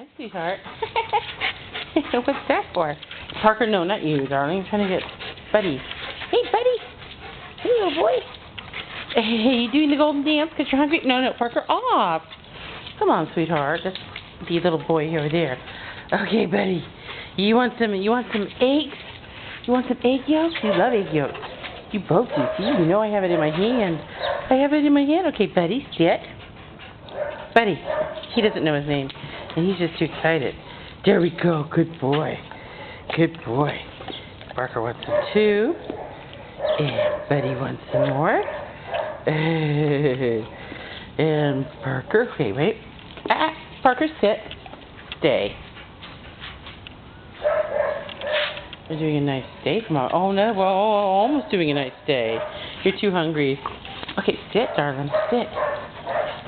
Hi, sweetheart. What's that for? Parker, no, not you, darling. I'm trying to get Buddy. Hey, Buddy. Hey, little boy. Hey, you doing the golden dance because you're hungry? No, Parker, off. Come on, sweetheart. That's the little boy over there. Okay, Buddy. You want some eggs? You want some egg yolks? You love egg yolks. You both do. See, you know I have it in my hand. I have it in my hand. Okay, Buddy, sit. Buddy, he doesn't know his name, and he's just too excited. There we go. Good boy. Good boy. Parker wants some too. And Buddy wants some more. And Parker, okay, wait. Parker, sit. Stay. We're doing a nice day. Come on. Oh, no. We're almost doing a nice day. You're too hungry. Okay, sit, darling. Sit.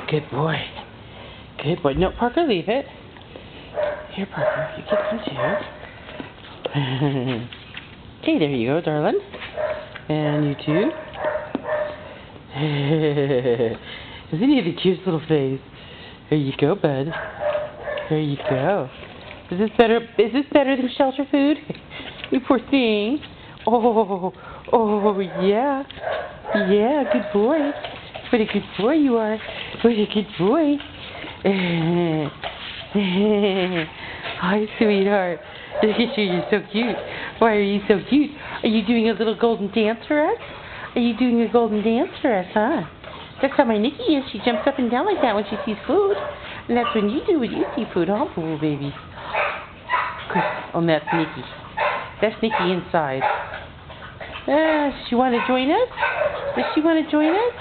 Good boy. Good boy. No, Parker, leave it. Here, Parker. You get some too. Okay, there you go, darling. And you too. Isn't he the cutest little face? There you go, bud. There you go. Is this better than shelter food? You poor thing. Oh, yeah. Yeah, good boy. What a good boy you are. What a good boy. Hi, sweetheart. Look at you, you're so cute. Why are you so cute? Are you doing a little golden dance for us? Are you doing a golden dance for us, huh? That's how my Nikki is. She jumps up and down like that when she sees food. And that's when you do when you see food, huh, boo baby? Good. Oh, that's Nikki. That's Nikki inside. Does she want to join us? Does she want to join us?